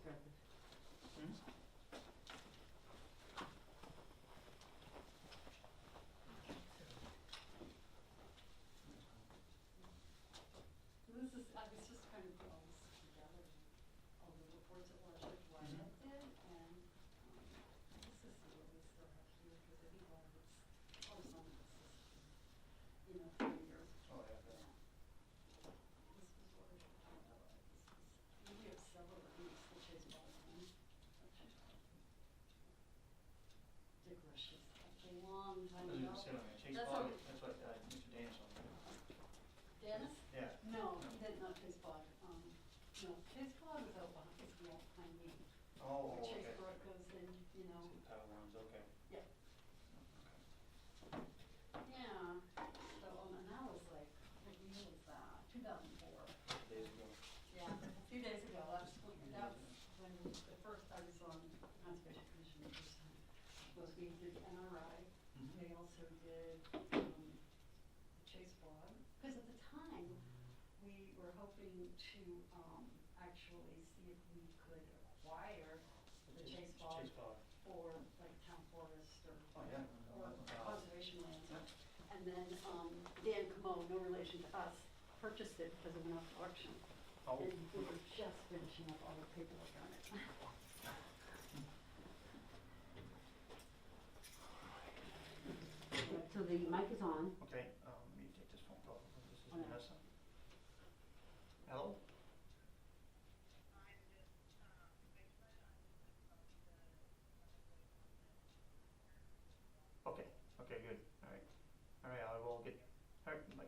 start this? Hmm? This is, I was just trying to put all this together, all the reports that Wyatt did, and, this is what we still have here, because I think all of it's, some of this is, 3 years. Oh, yeah. This was what we were talking about, we have several of these, the Chase Baldwin, Dick Rush's, a long time ago. Chase That's Bog, what- that's what Mr. Daniels on there. Dennis? Yeah. No, he did not Chase Bog, no, Chase Bog is out behind, is behind me. Oh, Where okay. Chase Brook goes in, Two power ones, okay. Yeah. Okay. Yeah, so, and that was like, what year was that? 2004. Days ago. Yeah, a few days ago, that was when the first, I was on Conservation Commission the first time, was we did the NRI. Mhm. We also did, Chase Bog, because at the time, we were hoping to, actually see if we could acquire the Chase Bog for like town forest or Oh, yeah. or conservation lands. Yeah. And then Dan Camo, no relation to us, purchased it because it went up to auction. Oh. And we were just finishing up all the paperwork on it. So the mic is on. Okay, let me take this phone call. This is Oh, no. Vanessa. Hello? Okay, okay, good, alright. Alright, I will get her, like,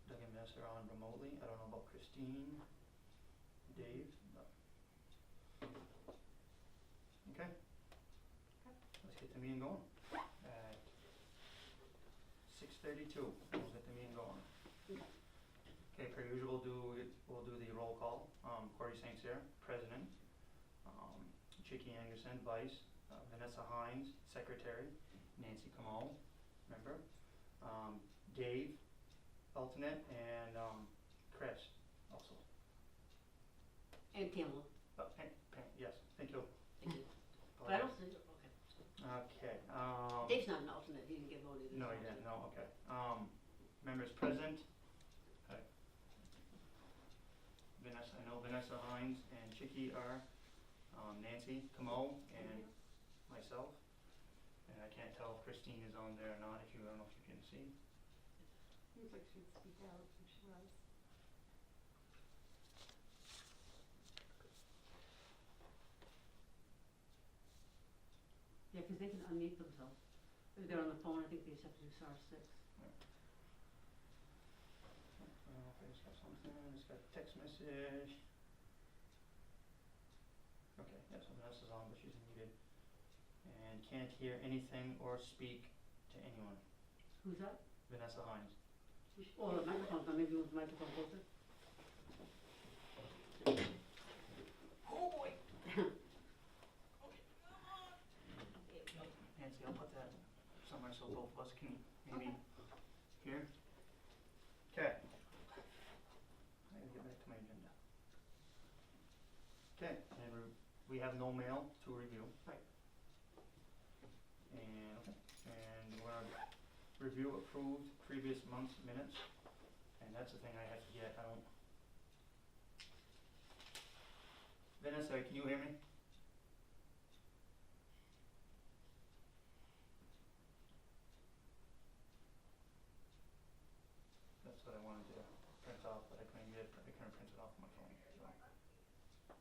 Doug and Vanessa are on remotely. I don't know about Christine, Dave, but. Okay. Let's get the meeting going. At 6:32, we'll get the meeting going. Okay, per usual, we'll do the roll call. Corey St. Cyr, President. Chicky Anderson, Vice. Vanessa Hines, Secretary. Nancy Camo, Member. Dave, Alternate, and Chris, also. And Pamela. Yes, thank you. Thank you. But I don't think, okay. Okay. Dave's not an alternate, he didn't get voted. No, you didn't, no, okay. Members present. Okay. Vanessa, I know Vanessa Hines and Chicky are, Nancy Camo and myself. And I can't tell if Christine is on there or not, I don't know if you can see. Seems like she'd speak out if she was. Yeah, because they can unmute themselves. If they're on the phone, I think they just have to do *6. I don't know if I just got something, I just got a text message. Okay, yeah, so Vanessa's on, but she's muted. And can't hear anything or speak to anyone. Who's that? Vanessa Hines. Oh, the microphone's on, maybe with the microphone closer. Oh boy! Nancy, I'll put that somewhere so both of us can maybe hear. Okay. I gotta get back to my agenda. Okay, and we have no mail to review. Right. And, okay, and we're gonna review approved previous month's minutes. And that's the thing I have to get, I don't. Vanessa, can you hear me? That's what I wanted to print off, but I couldn't print it off on my phone, so.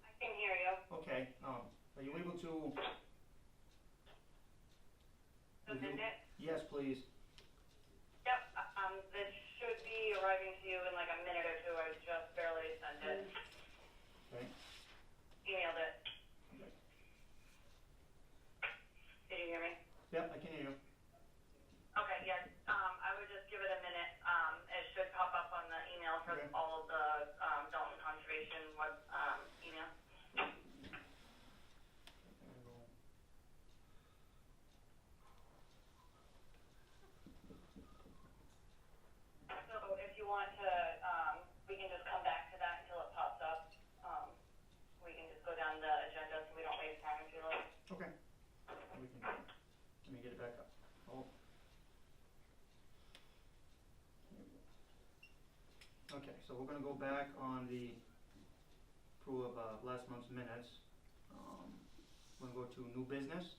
I can hear you. Okay, are you able to? Isn't it? Yes, please. Yep, this should be arriving to you in like a minute or two. I just barely sent it. Okay. Emailed it. Okay. Did you hear me? Yep, I can hear you. Okay, yes. I would just give it a minute. It should pop up on the email for Okay. all of the Dalton Conservation web email. So if you want to Okay, so we're gonna go back on the approval of, last month's minutes. We're gonna go to new business.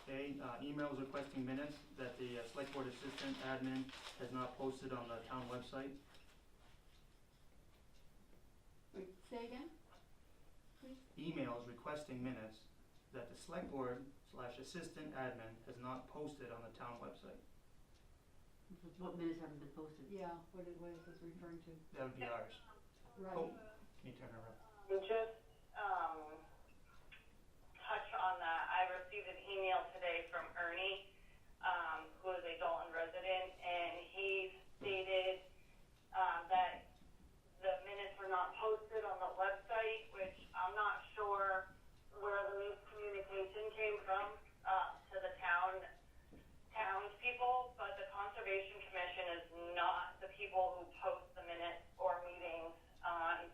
Okay, emails requesting minutes that the select board assistant admin has not posted on the town website. Wait, say again? Please? Emails requesting minutes that the select board / assistant admin has not posted on the town website. What minutes haven't been posted? Yeah, what is this referring to? That would be ours. Right. Oh, can you turn her up? Just, touch on that, I received an email today from Ernie, who is a Dalton resident, and he stated, that the minutes were not posted on the website, which I'm not sure where the miscommunication came from, to the townspeople, but the Conservation Commission is not the people who post the minutes or meetings on,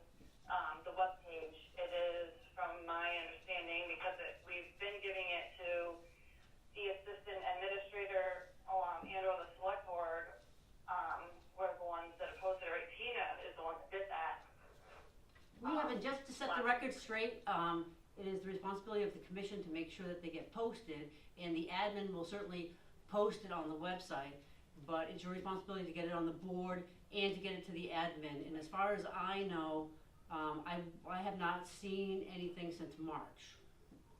the webpage. It is, from my understanding, because we've been giving it to the assistant administrator, and or the select board, were the ones that posted it, right? Tina is the one that did that. We haven't, just to set the record straight, it is the responsibility of the commission to make sure that they get posted, and the admin will certainly post it on the website, but it's your responsibility to get it on the board and to get it to the admin, and as far as I know, I have not seen anything since March.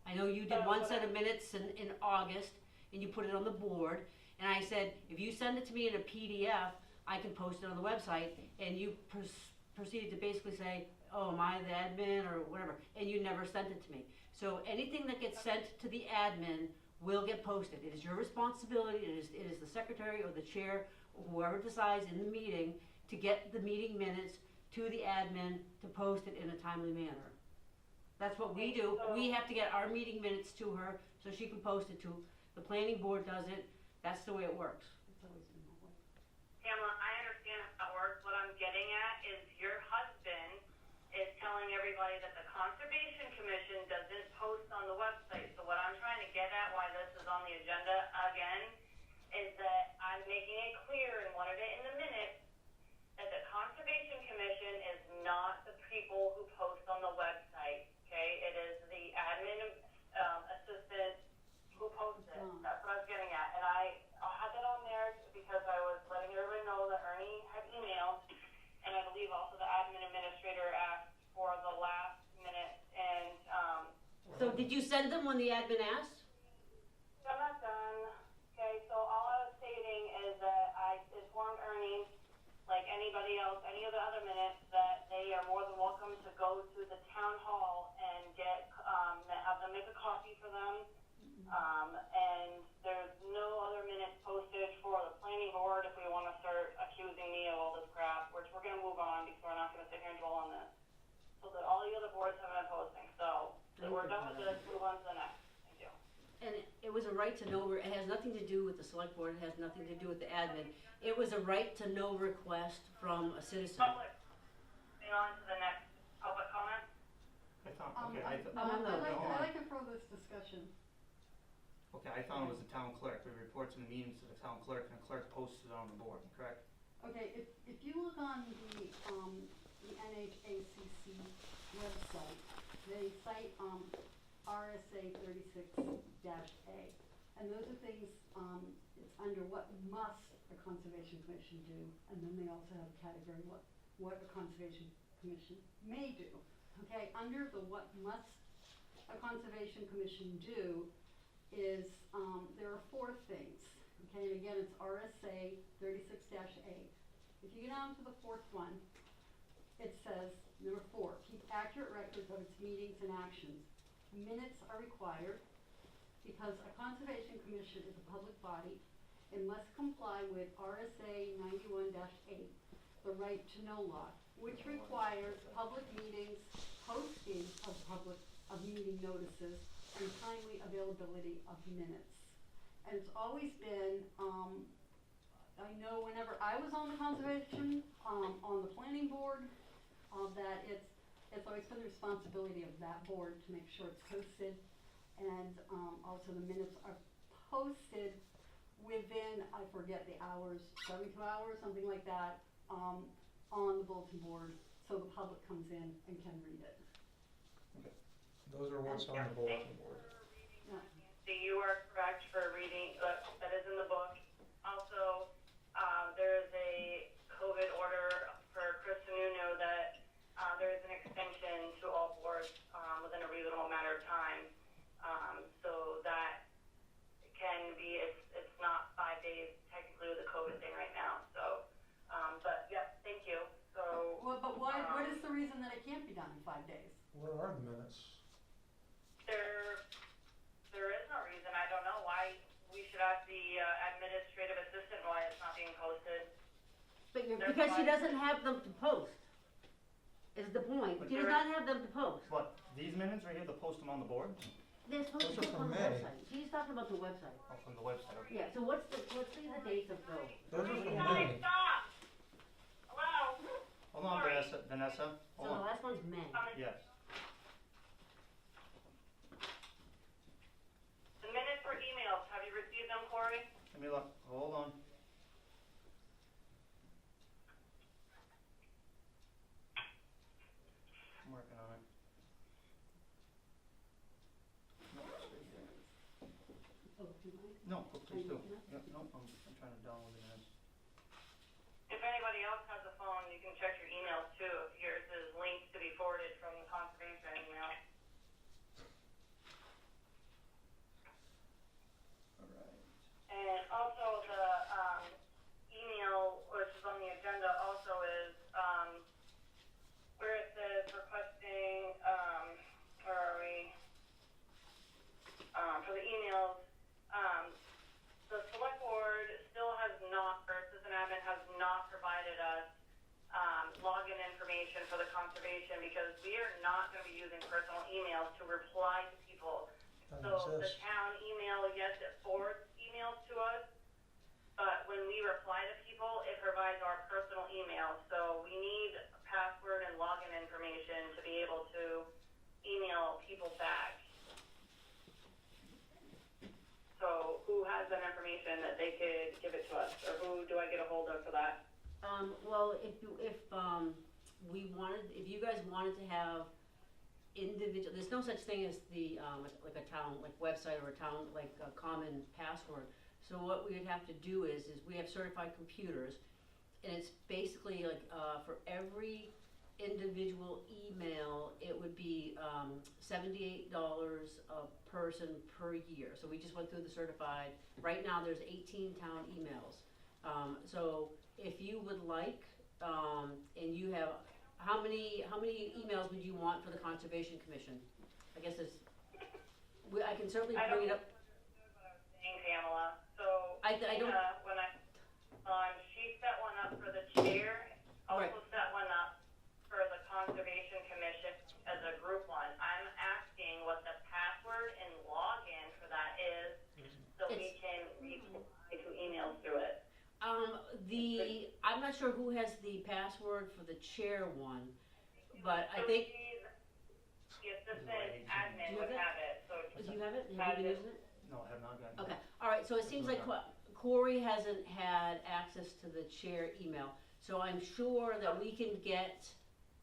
I know you did one set of minutes in August, and you put it on the board, and I said, if you send it to me in a PDF, I can post it on the website, and you proceeded to basically say, oh, am I the admin, or whatever, and you never sent it to me. So anything that gets sent to the admin will get posted. It is your responsibility, it is the secretary or the chair, or whoever decides in the meeting, to get the meeting minutes to the admin to post it in a timely manner. That's what we do. We have to get our meeting minutes to her so she can post it to, the planning board does it, that's the way it works. It's always been that way. Pamela, I understand how that works. What I'm getting at is your husband is telling everybody that the Conservation Commission doesn't post on the website. So what I'm trying to get at, why this is on the agenda again, is that I'm making it clear and wanted it in the minutes that the Conservation Commission is not the people who post on the website, okay? It is the admin, assistant who posts it. That's what I was getting at. And I had that on there because I was letting everybody know that Ernie had emailed, and I believe also the admin administrator asked for the last minute, and, So did you send them when the admin asked? I'm not done. Okay, so all I was stating is that I informed Ernie, like anybody else, any of the other minutes, that they are more than welcome to go to the town hall and get, have them make a copy for them. And there's no other minutes posted for the planning board if we want to start accusing me of all this crap, which we're going to move on because we're not going to sit here and dwell on this. So that all the other boards have been posting, so we're done with this, move on to the next. Thank you. And it was a right to know, it has nothing to do with the select board, it has nothing to do with the admin. It was a right to know request from a citizen. Public, moving on to the next public comment. I thought, okay, I'd like to throw this discussion. Okay, I thought it was the town clerk. We report to the meetings to the town clerk, and the clerk posts it on the board, correct? Okay, if you look on the NHACC website, they cite, RSA 36-A. And those are things, it's under what must a Conservation Commission do, and then they also have a category what a Conservation Commission may do. Okay, under the what must a Conservation Commission do is, there are 4 things. Okay, and again, it's RSA 36-A. If you get down to the 4th one, it says, number 4, keep accurate records of its meetings and actions. Minutes are required because a Conservation Commission is a public body and must comply with RSA 91-8, the right to know law, which requires public meetings, posting of meeting notices, and timely availability of minutes. And it's always been, I know whenever I was on the conservation, on the planning board, that it's always been the responsibility of that board to make sure it's posted, and also the minutes are posted within, I forget the hours, 72 hours, something like that, on the bulletin board, so the public comes in and can read it. Those are what's on the bulletin board. Yeah. So you are correct for reading, that is in the book. Also, there is a COVID order for Chris Nuno that there is an extension to all boards within a reasonable matter of time. So that can be, it's not 5 days technically with the COVID thing right now. So, but yeah, thank you. So. Well, but why, what is the reason that it can't be done in 5 days? Where are the minutes? There is no reason. I don't know why we should ask the administrative assistant why it's not being posted. But because she doesn't have them to post, is the point. But She does there- not have them to post. What, these minutes right here, to post them on the board? They're supposed to Those are go on from the May. website. She's talking about the website. Oh, from the website, okay. Yeah, so what's the dates of those? Those are from Guys, May. stop! Hello? Hold on, Sorry. Vanessa, So hold the on, last one's May. yes. The minutes were emailed. Have you received them, Corey? Let me look, hold on. I'm working on it. No, it's right here. Oh, do you mind? No, please do. Are you looking Yeah, no, I'm trying to download the minutes. If anybody else has a phone, you can check your emails too. If yours is linked to be forwarded from the conservation email. Alright. And also the email, which is on the agenda, also is where it says requesting, where are we? For the emails, the select board still has not, or assistant admin has not provided us login information for the conservation because we are not going to be using personal emails to reply to people. Doesn't So the exist. town email, yes, it forwards emails to us, but when we reply to people, it provides our personal email. So we need password and login information to be able to email people back. So who has that information that they could give it to us, or who do I get a hold of for that? Well, if you guys wanted to have individual, there's no such thing as the, like a town, like website or a town, like a common password. So what we would have to do is we have certified computers, and it's basically like, for every individual email, it would be, $78 a person per year. So we just went through the certified, right now there's 18 town emails. So if you would like, and you have, how many emails would you want for the Conservation Commission? I guess it's, I can certainly bring it up. Saying Pamela, so. I don't, When she set one up for the chair, Right. also set one up for the Conservation Commission as a group one. I'm asking what the password and login for that is, so we can reply to emails through it. I'm not sure who has the password for the chair one, but I So think, the assistant admin would have it, so. do you have it? Have you been using it? No, I have not gotten it. Okay, all right, so it seems like Corey hasn't had access to the chair email, so I'm sure that we can get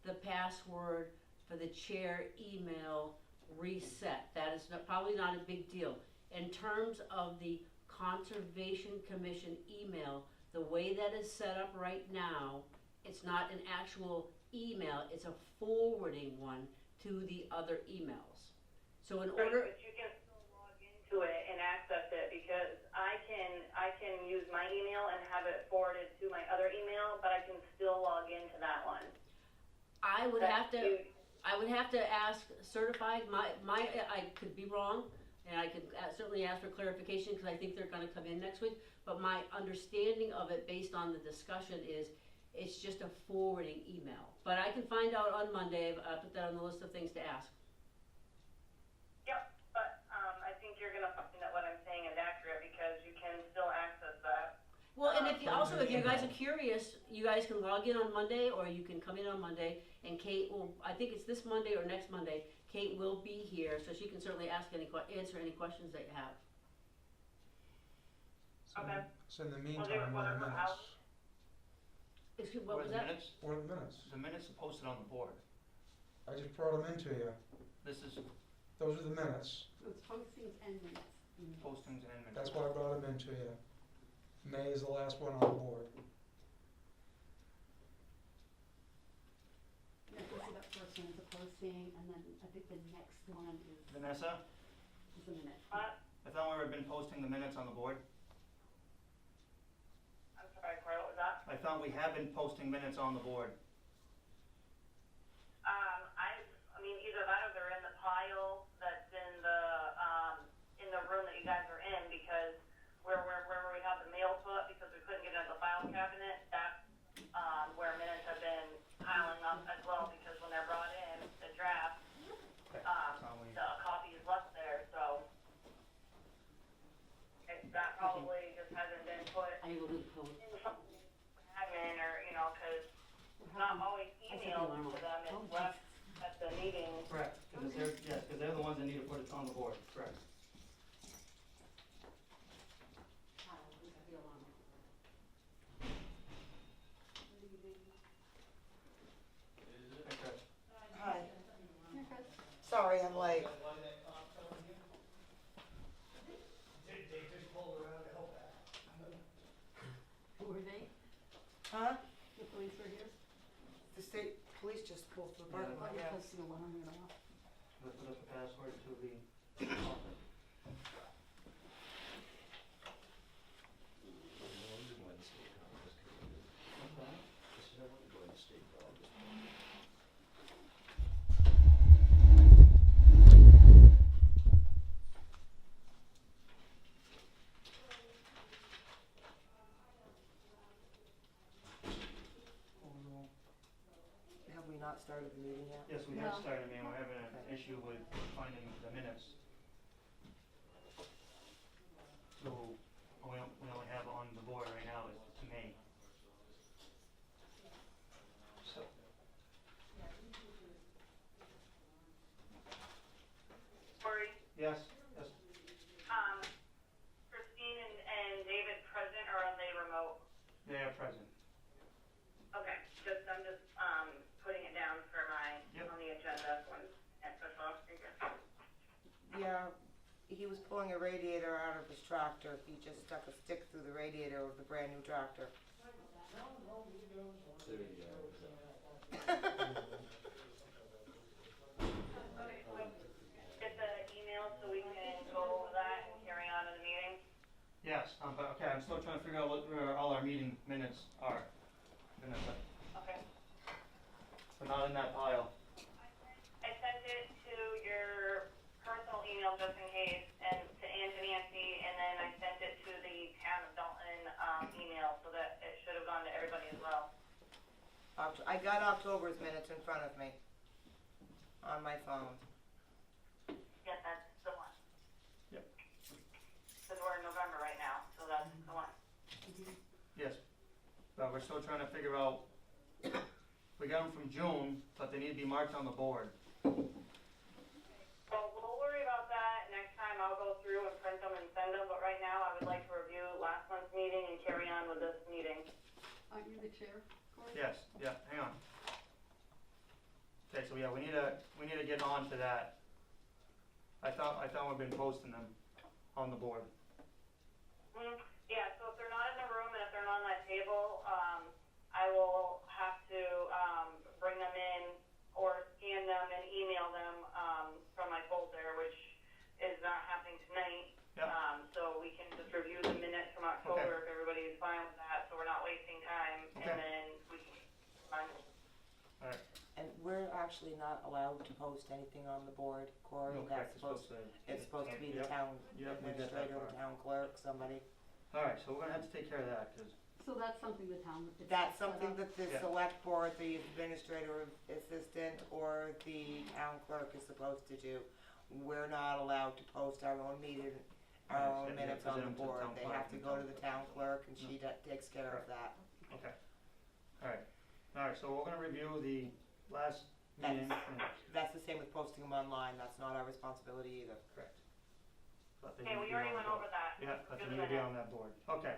the password for the chair email reset. That is probably not a big deal. In terms of the Conservation Commission email, the way that is set up right now, it's not an actual email, it's a forwarding one to the other emails. So in Right, order, but you can still log into it and access it, because I can use my email and have it forwarded to my other email, but I can still log into that one. I would That's have to, I would have to ask certified, I could be wrong, and I could certainly ask for clarification, because I think they're gonna come in next week, but my understanding of it, based on the discussion, is it's just a forwarding email. But I can find out on Monday, I'll put that on the list of things to ask. Yep, but I think you're gonna find that what I'm saying is accurate, because you can still access that. Well, and if you guys are curious, you guys can log in on Monday, or you can come in on Monday, and Kate will, I think it's this Monday or next Monday, Kate will be here, so she can certainly answer any questions that you have. Okay. So in the We'll do it meantime, we're in whatever minutes. hours. Excuse, what Where's was the that? minutes? We're in minutes. The minutes are posted on the board. I just brought them into you. This is Those are the minutes. It's postings and minutes. postings and minutes. That's why I brought them into you. May is the last one on the board. Yeah, I can see that first one is a posting, and then I think the next one Vanessa, is a minute. What? I thought we had been posting the minutes on the board. I'm sorry, Corey, what was that? I thought we have been posting minutes on the board. I mean, either that or they're in the pile that's in the room that you guys are in, because where we have the mail put, because we couldn't get it in the file cabinet, that's, where minutes have been piling up as well, because when they're brought in, the draft, Okay. the copy is left there, so. That probably just hasn't been put I will do the code. in some admin or, cause it's not always I set the emailed alarm to off. them, it's left at the meeting. Correct, because they're the ones that need to put it on the board, correct. We set the alarm off. Okay. Hi, Here, Chris. sorry I'm late. Who were they? Huh? The police were here? The state police just pulled through the I parking lot, thought you yes. posted the alarm went off. Let's put up the password to the. Have we not started the meeting yet? Yes, we have No. started, man, we're having an issue with finding the minutes. So, we only have on the board right now is May. So. Corey, Yes, yes, Christine and David present, or are they remote? they are present. Okay, I'm just, putting it down for Yep. on the agenda when, Yeah, he was pulling a radiator out of his tractor. He just stuck a stick through the radiator of the brand new tractor. get the email so we can go over that and carry on in the meeting. Yes, but, okay, I'm still trying to figure out what, where all our meeting minutes are. Vanessa, Okay. they're not in that pile. I sent it to your personal email just in case, and to Nancy, and then I sent it to the town of Dalton, email, so that it should have gone to everybody as well. I got October's minutes in front of me on my phone. Yes, that's the one. Yep. Cause we're in November right now, so that's the one. Yes, but we're still trying to figure out, we got them from June, but they need to be marked on the board. Well, we'll worry about that next time. I'll go through and print them and send them, but right now I would like to review last month's meeting and carry on with this meeting. Aren't you the chair, Corey? Yes, yeah, hang on. Okay, so yeah, we need to get on to that. I thought we've been posting them on the board. Yeah, so if they're not in the room and if they're not on that table, I will have to, bring them in or scan them and email them, from my folder, which is not happening tonight. Yep. So we can just review the minutes from October if everybody's fine with that, so we're not wasting time, Okay. and then we can, Alright, And we're actually not allowed to post anything on the board, Corey. no, That's correct, it's supposed to be the Yep. town Yep, we got that administrator, the far. town clerk, somebody. Alright, so we're gonna have to take care of that, cause, So that's something the town. it's That's set something up. that the Yeah. select board, the administrator assistant, or the town clerk is supposed to do. We're not allowed to post our own meeting, our Yes, own yeah, minutes yeah, on the present them to the board. town They clerk have to and go to town- the town clerk and she takes care of that. okay. Alright, so we're gonna review the last meeting minutes. That's the same with posting them online. That's not our responsibility either. Correct. but they Okay, need to we be already on went the board. over that. Yeah, but they Good need to be minute. on that board. Okay.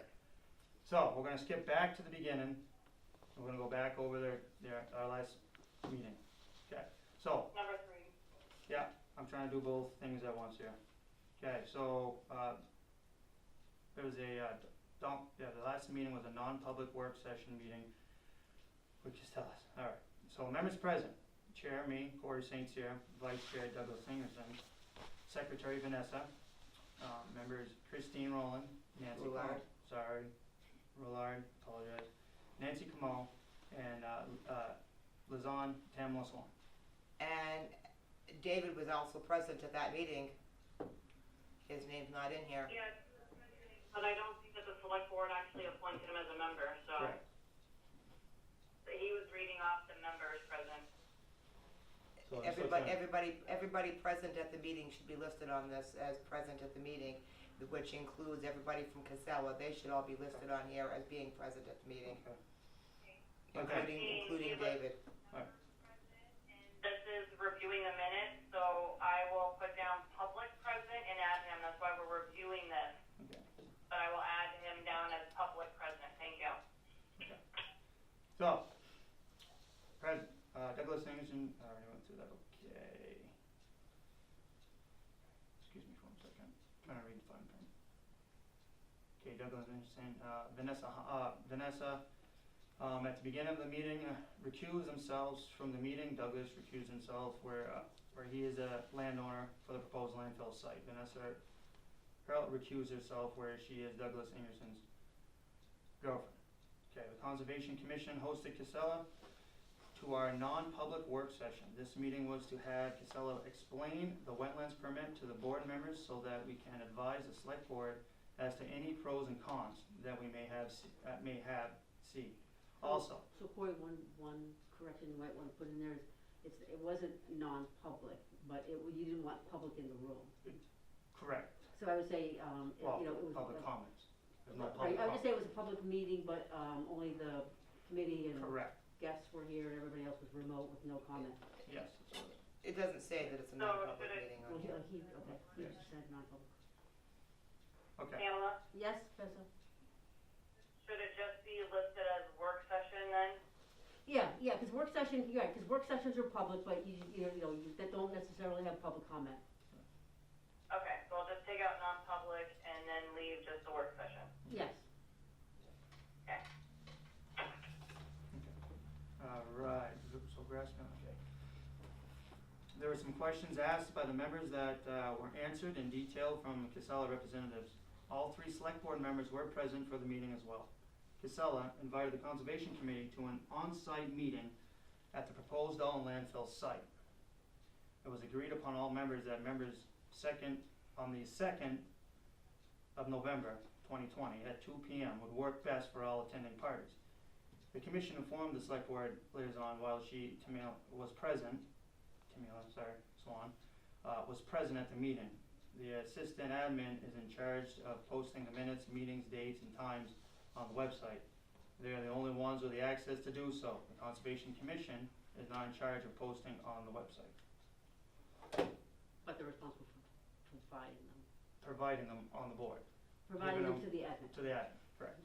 So, we're gonna skip back to the beginning. We're gonna go back over our last meeting. Okay, so, Number 3. yeah, I'm trying to do both things at once here. Okay, so, there was the last meeting was a non-public work session meeting, which is us. Alright, so members present, Chair, me, Corey St. Cyr, Vice Chair Douglas Ingerson, Secretary Vanessa, members Christine Rowland, Nancy Roulard. Roulard, apologize, Nancy Camo, and Lizanne Tamla Swan. And David was also present at that meeting. His name's not in here. Yes, but I don't think that the select board actually appointed him as a member, so. Correct. He was reading off the members present. So Everybody present at the meeting should be listed on this as present at the meeting, which includes everybody from Casella. They should all be listed on here as being present at the meeting, Okay. including David. This is reviewing the minutes, so I will put down public present and add him, that's why we're reviewing this. Okay. But I will add him down as public present, thank you. So, President, Douglas Ingerson, I already went through that, okay. Excuse me for 1 second, trying to read the fine print. Okay, Douglas Ingerson, Vanessa, at the beginning of the meeting, recused themselves from the meeting. Douglas recused himself where he is a landowner for the proposed landfill site. Vanessa recused herself where she is Douglas Ingerson's girlfriend. Okay, the Conservation Commission hosted Casella to our non-public work session. This meeting was to have Casella explain the wetlands permit to the board members so that we can advise the select board as to any pros and cons that we may have. Also, So Corey, one correction you might wanna put in there is, it wasn't non-public, but you didn't want public in the room. correct. So I would say, Well, you know, it was. public comments. There's no Right, public I would just say comment. it was a public meeting, but, only the committee and Correct, guests were here and everybody else was remote with no comment. yes. It doesn't say that it's a No, non-public should it- meeting Well, on here. he just said non-public. Okay, Pamela, Yes, Vanessa? should it just be listed as work session then? Yeah, cause work session, you're right, cause work sessions are public, but that don't necessarily have public comment. Okay, so I'll just take out non-public and then leave just the work session. Yes. Okay. alright, so Grassman, okay. There were some questions asked by the members that were answered in detail from Casella representatives. All 3 select board members were present for the meeting as well. Casella invited the Conservation Committee to an on-site meeting at the proposed Dalton landfill site. It was agreed upon all members that on the 2nd of November 2020 at 2 p.m. would work best for all attending parties. The commission informed the select board liaison while Tamila was present at the meeting. The assistant admin is in charge of posting the minutes, meetings, dates, and times on the website. They are the only ones with the access to do so. The Conservation Commission is not in charge of posting on the website, But they're responsible for providing them on the board, providing them them- to the admin. to the admin, correct.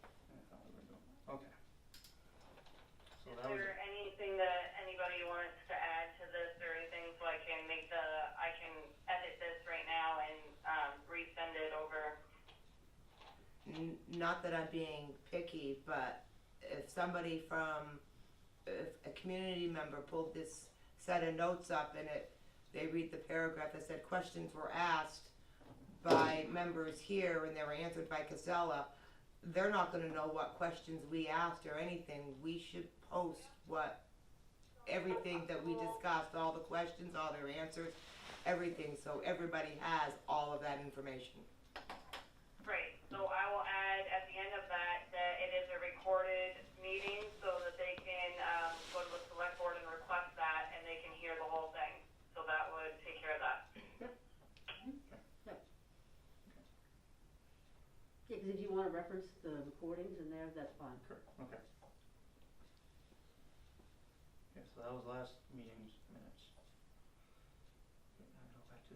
I thought we were doing that. Okay. So that Is was there anything that anybody wants to add to this or anything so I can edit this right now and, resend it over? Not that I'm being picky, but if a community member pulled this set of notes up and they read the paragraph that said questions were asked by members here and they were answered by Casella, they're not gonna know what questions we asked or anything. We should post everything that we discussed, all the questions, all their answers, everything, so everybody has all of that information. Great, so I will add at the end of that it is a recorded meeting so that they can, go to the select board and request that and they can hear the whole thing. So that would take care of that. Yeah, cause if you wanna reference the recordings in there, that's fine. correct, okay. Okay, so that was last meeting's minutes. Okay, now I go back to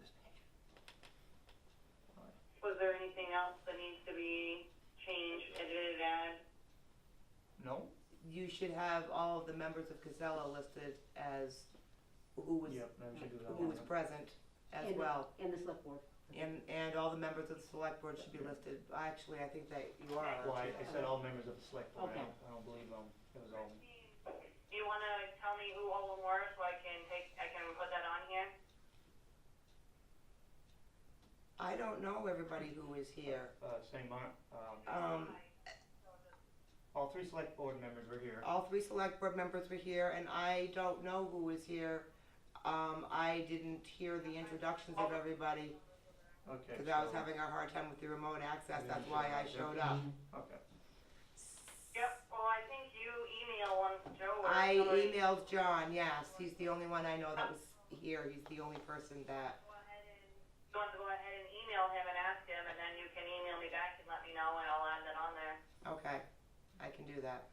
Was there anything else that needs to be changed, edited, added? No? You should have all of the members of Casella listed as who was, Yep, I should do that who one. was present as And the- well. And the select board. And all the members of the select board should be listed. Actually, I think that you are. Well, I said all members of the select board, Okay. I don't believe, it was all. Do you wanna tell me who all of them were so I can put that on here? I don't know everybody who is here. Same Mark, Um, all three select board members were here. all three select board members were here, and I don't know who was here. I didn't hear the introductions of everybody, Okay. because I was so- having a hard time with the remote access, that's why I showed up. Okay. Yep, well, I think you emailed one to Joe or I somebody. emailed John, yes, he's the only one I know that was here, he's the only person that, You want to go ahead and email him and ask him, and then you can email me back and let me know, and I'll add that on there. okay, I can do that.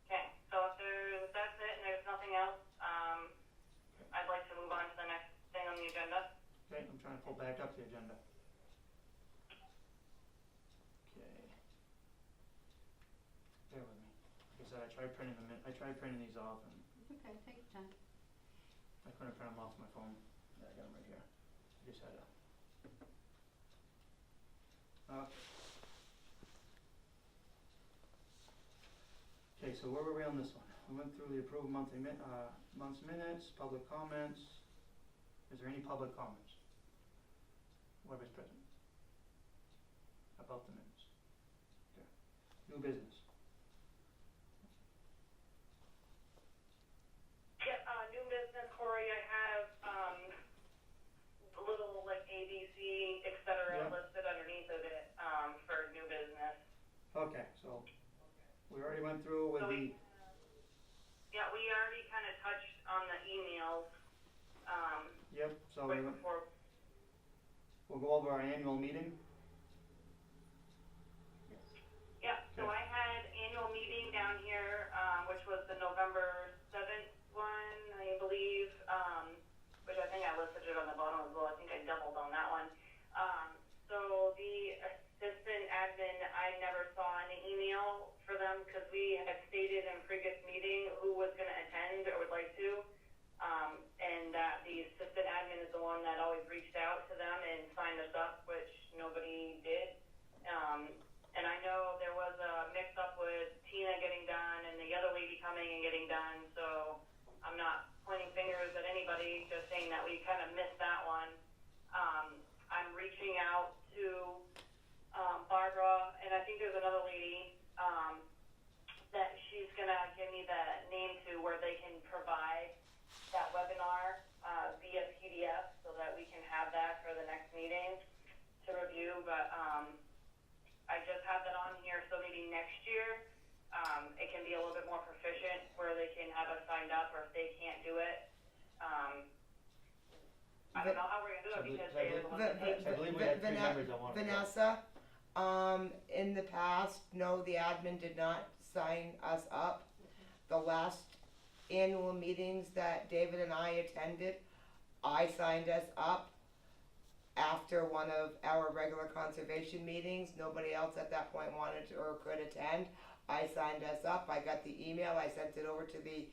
Okay, so if that's it and there's nothing else, I'd like to move on to the next thing on the agenda. Okay, I'm trying to pull back up the agenda. Okay. Bear with me. Like I said, I tried printing these off and Okay, take your time. I couldn't print them off my phone. Yeah, I got them right here. I just had to. Okay, so where were we on this one? We went through the approved month's minutes, public comments. Is there any public comments? Whoever's present. About the minutes. Okay. New business. Yep, new business, Corey, I have, little like ABC, et cetera, Yeah. listed underneath of it, for new business. Okay, so we already went through with So the, Yeah, we already kind of touched on the emails, yep, so right before, we'll go over our annual meeting. yeah, so I had annual meeting down here, which was the November 7th one, I believe, which I think I listed it on the bottom as well, I think I doubled on that one. So the assistant admin, I never saw any email for them, because we had stated in previous meeting who was gonna attend or would like to. And that the assistant admin is the one that always reached out to them and signed us up, which nobody did. And I know there was a mix-up with Tina getting done and the other lady coming and getting done, so I'm not pointing fingers at anybody, just saying that we kind of missed that one. I'm reaching out to, Barbara, and I think there's another lady, that she's gonna give me the name to where they can provide that webinar, via PDF, so that we can have that for the next meeting to review, but, I just have that on here, so maybe next year, it can be a little bit more proficient, where they can have us signed up, or if they can't do it, I don't know how we're gonna do it, because they're the ones that take. I believe we had three members that wanted to go. Vanessa, in the past, no, the admin did not sign us up. The last annual meetings that David and I attended, I signed us up. After one of our regular conservation meetings, nobody else at that point wanted to or could attend. I signed us up, I got the email, I sent it over to the,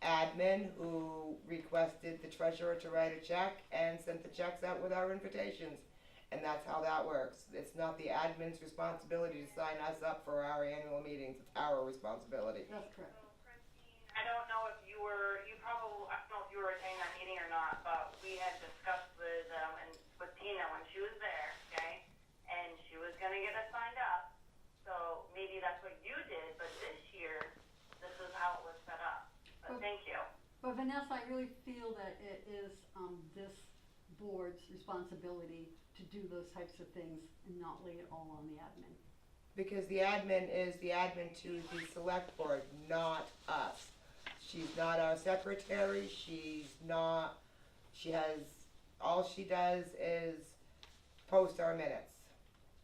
admin who requested the treasurer to write a check and sent the checks out with our invitations. And that's how that works. It's not the admin's responsibility to sign us up for our annual meetings, it's our responsibility. That's correct. I don't know if you were, I don't know if you were attending that meeting or not, but we had discussed with, with Tina when she was there, okay? And she was gonna get us signed up, so maybe that's what you did, but this year, this is how it was set up. But thank you. But Vanessa, I really feel that it is, this board's responsibility to do those types of things and not lay it all on the admin. Because the admin is the admin to the select board, not us. She's not our secretary, she all she does is post our minutes.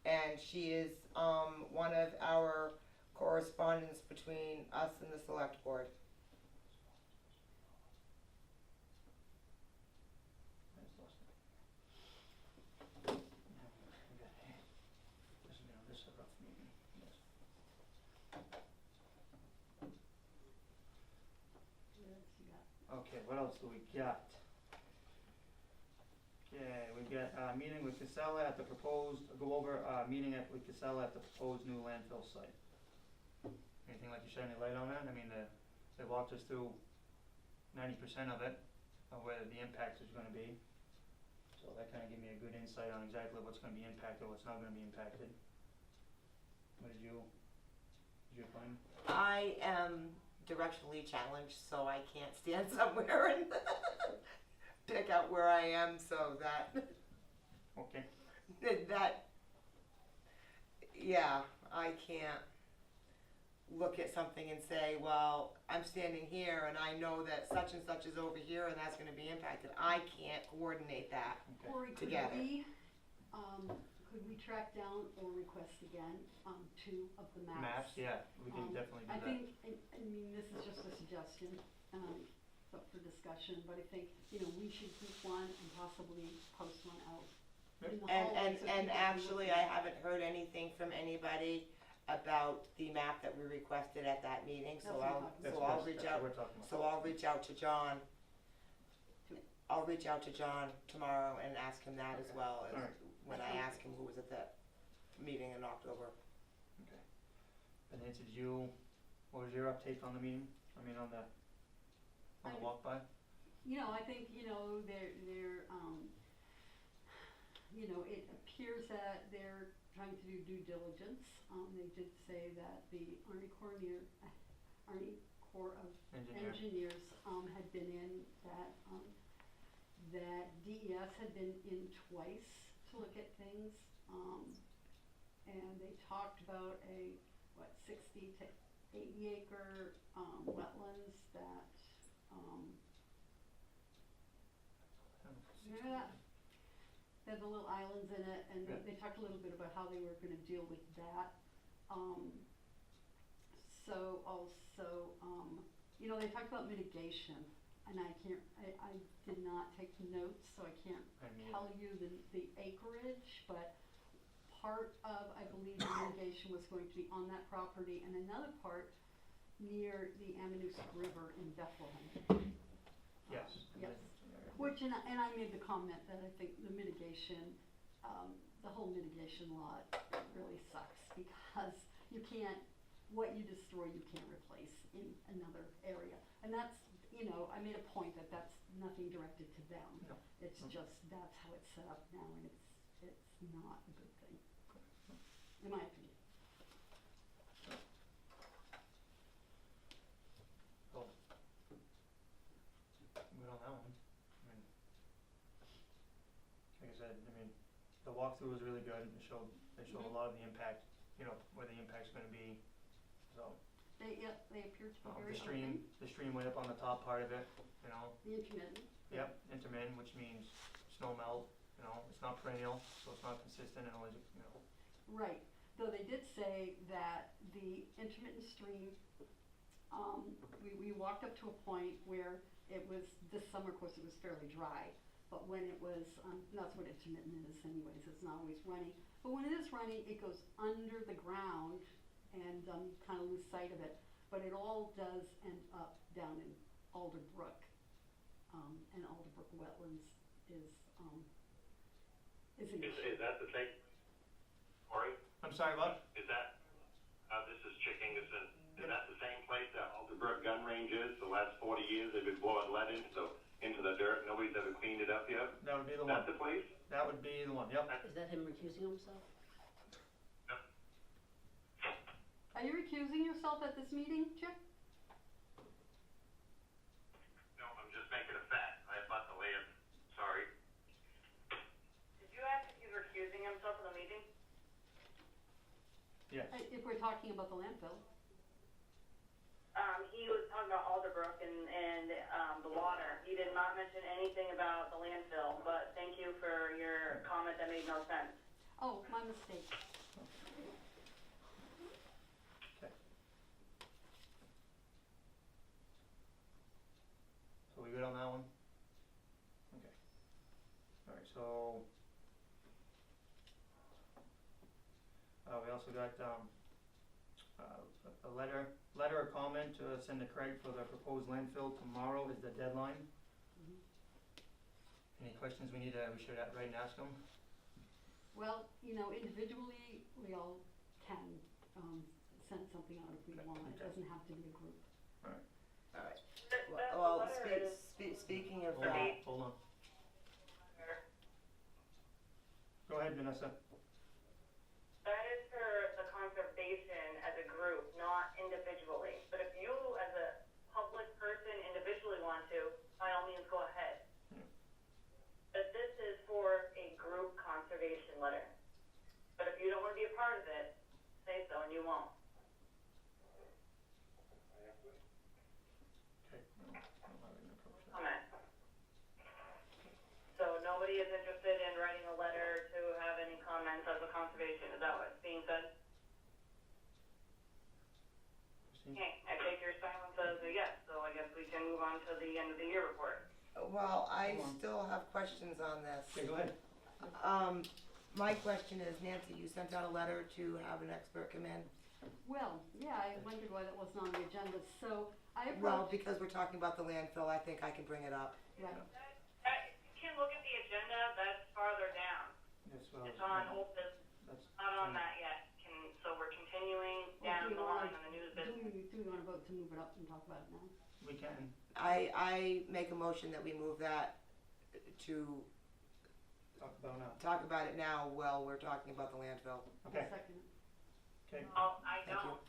And she is, one of our correspondents between us and the select board. I just lost it. else do we got? Okay, we got a meeting with Casella at the proposed, go over, meeting with Casella at the proposed new landfill site. Anything like you shed any light on that? I mean, they walked us through 90% of it, of where the impact is gonna be. So that kinda gave me a good insight on exactly what's gonna be impacted, what's not gonna be impacted. What did you find? I am directionally challenged, so I can't stand somewhere and pick out where I am, so that, Okay, yeah, I can't look at something and say, well, I'm standing here and I know that such and such is over here and that's gonna be impacted. I can't coordinate that. okay. Corey, Together. could we track down or request again, two of the maps? Maps, yeah, we can definitely do I that. think, I mean, this is just a suggestion, it's up for discussion, but I think, we should keep one and possibly post one out in the hallway so And people can actually, look I at it. haven't heard anything from anybody about the map that we requested at that meeting, so That's what I'm talking That's I'll what reach that's out, what we're talking about. so I'll reach out to John. I'll reach out to John tomorrow and ask him that as Okay. well, as Alright. when I ask him who was at that meeting in October. Okay. And Nancy, what was your uptake on the meeting? I mean, on the walk by? I think, they're, it appears that they're trying to do due diligence. They did say that the Army Corps of Engineer. Engineers, had been in, that DES had been in twice to look at things. And they talked about 60 to 80 acre, wetlands that, remember that? They had the little islands in it, and Yeah. they talked a little bit about how they were gonna deal with that. So also, they talked about mitigation, and I did not take notes, so I can't I mean, tell you the acreage, but part of, I believe, the mitigation was going to be on that property, and another part near the Ammonoosuc River in Bethlehem. yes. Yes. Which, and I made the comment that I think the mitigation, the whole mitigation law really sucks, because you can't, what you destroy, you can't replace in another area. And that's, I made a point that that's nothing directed to them. No. It's No. just, that's how it's set up now, and it's not a good thing, in my opinion. Cool. Good on that one. I mean, like I said, the walkthrough was really good. They showed a lot of the impact, where the impact's gonna be. So, They appear to be very the stream went up on the top part of it, The intermittent. Yep, intermittent, which means snow melt, it's not perennial, so it's not consistent and always, Right, though they did say that the intermittent stream, we walked up to a point where it was, this summer, of course, it was fairly dry, but when it was, that's what intermittent is anyways, it's not always running, but when it is running, it goes under the ground and kind of lose sight of it, but it all does end up down in Alderbrook, and Alderbrook wetlands is an issue. Is that the same, Cory? I'm sorry, what? Is that, this is Chick Ingerson, is that the same place that Alderbrook gun range is? The last 40 years, they've been blowing lead into the dirt, nobody's ever cleaned it up yet? That would be the Is one. that the place? That would be the one, yep. Is that him recusing himself? Are you recusing yourself at this meeting, Chip? No, I'm just making a fact. I bought the land, sorry. Did you ask if he's recusing himself from the meeting? Yes. If we're talking about the landfill. He was talking about Alderbrook and the water. He did not mention anything about the landfill, but thank you for your comment that made no sense. Oh, my mistake. So we good on that one? Okay. Alright, so we also got a letter of comment to send to Craig for the proposed landfill. Tomorrow is the deadline Any questions we should write and ask them? Well, you know, individually, we all can, send something out if we Okay, want, it okay. doesn't have to be a group. Alright. The Well, letter is speaking of Hold on, that, hold on. Go ahead, Vanessa. That is for the conservation as a group, not individually. But if you, as a public person, individually want to, by all means, go ahead. Yeah. But this is for a group conservation letter. But if you don't want to be a part of it, say so and you won't. Okay. No, I'm not gonna approach that. Comment. So nobody is interested in writing a letter to have any comments as a conservation, is that what's being said? Christine? Okay, I take your silence as a yes, so I guess we can move on to the end of the year report. well, I Hold on. still have questions on this. Okay, go ahead. My question is, Nancy, you sent out a letter to have an expert come in? Well, yeah, I wondered why that wasn't on the agenda, so I Well, approached, because we're talking about the landfill, I think I can bring it up. right, You can look at the agenda, that's farther down. Yes, well, It's on old business, that's, not on that yet. So we're continuing Well, down do the you line wanna- on the news do business. we wanna vote to move it up and talk about it now? we can, I make a motion that we move that to talk about now. talk about it now while we're talking about the landfill. Okay, I'll second it. okay, Oh, I Thank you. don't.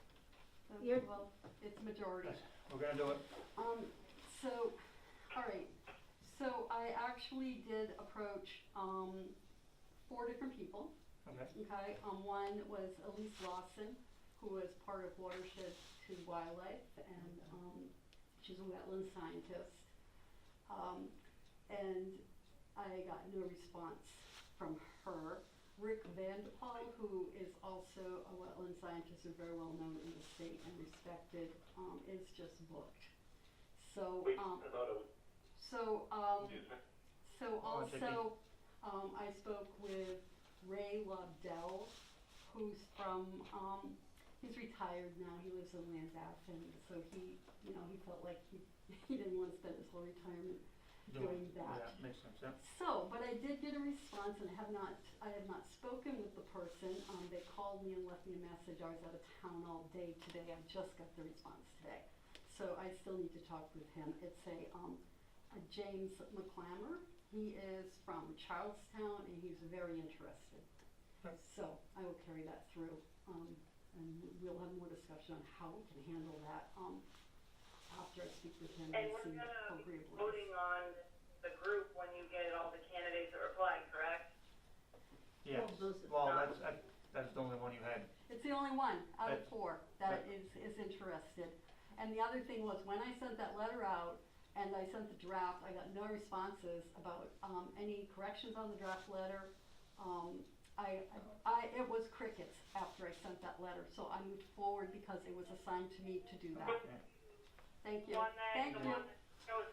So, You're- well, it's majority. we're gonna do it. So, all right, so I actually did approach, 4 different people, Okay, okay? One was Elise Lawson, who is part of Watershed to Wildlife, and, she's a wetland scientist. And I got no response from her. Rick Vanderpaal, who is also a wetland scientist and very well known in the state and respected, is just booked. So, Wait, I thought it was, so, excuse me. so Oh, it's okay. also, I spoke with Ray Lobdell, who's from, he's retired now, he lives in Landaff, and so he, you know, he felt like he didn't wanna spend his whole retirement doing that. Yeah, makes sense, yeah. So, but I did get a response and I have not spoken with the person, they called me and left me a message, I was out of town all day today, I just got the response today. So I still need to talk with him, it's a James McClammer, he is from Charlestown and he's very interested. Okay. So I will carry that through, and we'll have more discussion on how we can handle that, after I speak with him And and we're see gonna how be agreeable it is. voting on the group when you get all the candidates that replied, correct? Yes, those- well, that's the only one you had. It's the only one out of Right. 4 that Right. is interested. And the other thing was, when I sent that letter out, and I sent the draft, I got no responses about, any corrections on the draft letter. It was crickets after I sent that letter, so I moved forward because it was assigned to me to do that. Okay. Thank you, One that, thank the you. one that shows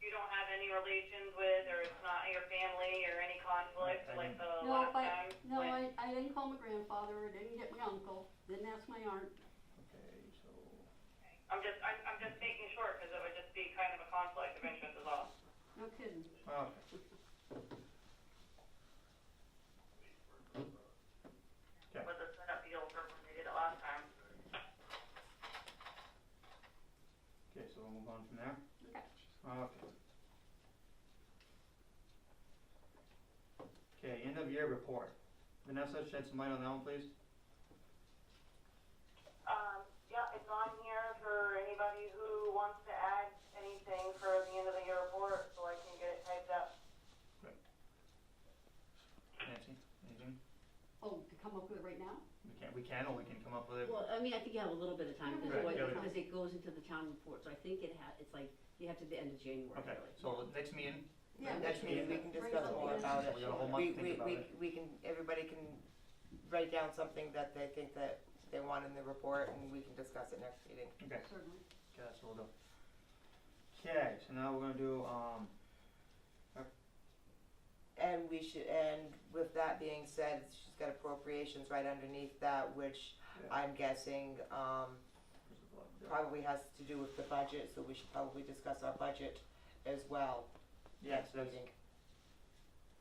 you don't have any relations with, or it's not your family, or any conflict, I like the No, last but, time? no, when- I didn't call my grandfather, or didn't get my uncle, didn't ask my aunt, Okay, so, I'm just making sure, cause it would just be kind of a conflict of interest is all. no kidding. okay. It was a setup deal for when they did it last time. Okay, so we'll move on from there. Okay. Okay. Okay, end of year report. Vanessa, shed some light on that one, please. Yeah, it's on here for anybody who wants to add anything for the end of the year report, so I can get it typed up. Nancy, anything? Oh, to come up with it right now? We can, or we can come up with it. Well, I mean, I think you have a little bit of time, Right, yeah, we- because it goes into the town report, so I think it's like, you have to the end of January, Okay, really. so the next meeting, Yeah, Next meeting, we can bring discuss something more in. about it. We got a whole month to think about it. We can, everybody can write down something that they think that they want in the report, and we can discuss it next meeting. okay, Certainly. okay, that's what we'll do. Okay, so now we're gonna do, And we should, and with that being said, she's got appropriations right underneath that, which Yeah. I'm guessing, probably has to do with the budget, so we should probably discuss our budget as well yes, next that's, meeting.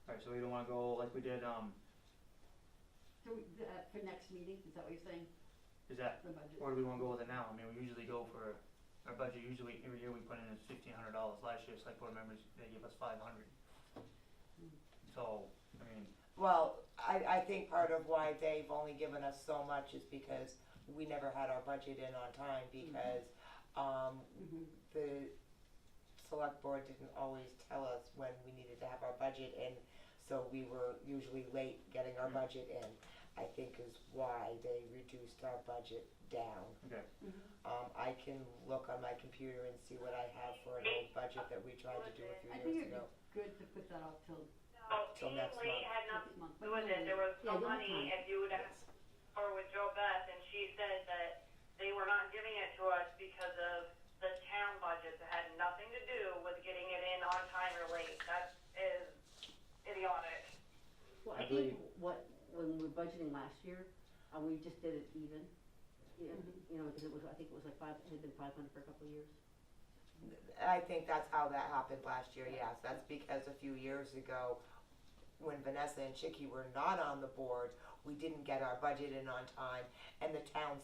Alright, so we don't wanna go like we did, So for next meeting, is that what you're saying, is that, the budget? or do we wanna go with it now? I mean, we usually go for, our budget usually, every year we put in is $1,500. Last year, select board members, they gave us 500. So, I mean, Well, I think part of why they've only given us so much is because we never had our budget in on time because, Mhm. the select board didn't always tell us when we needed to have our budget in, so we were usually late getting our budget in, I think is why they reduced our budget down. okay, I can look on my computer and see what I have for an old budget that we tried to do a few I think years it'd ago. be good to put that off till No, Till being next late month. had next nothing month. to do with it, there was Yeah, no you'll have money, time. if you would have, or with Joe Beth, and she said that they were not giving it to us because of the town budget, that had nothing to do with getting it in on time or late, that is idiotic. Well, I I think when we were budgeting last year, we just did it even. Yeah, you know, because it was, I think it was like it had been 500 for a couple of years. I think that's how that happened last year, yes, that's because a few years ago, when Vanessa and Chicky were not on the board, we didn't get our budget in on time, and the town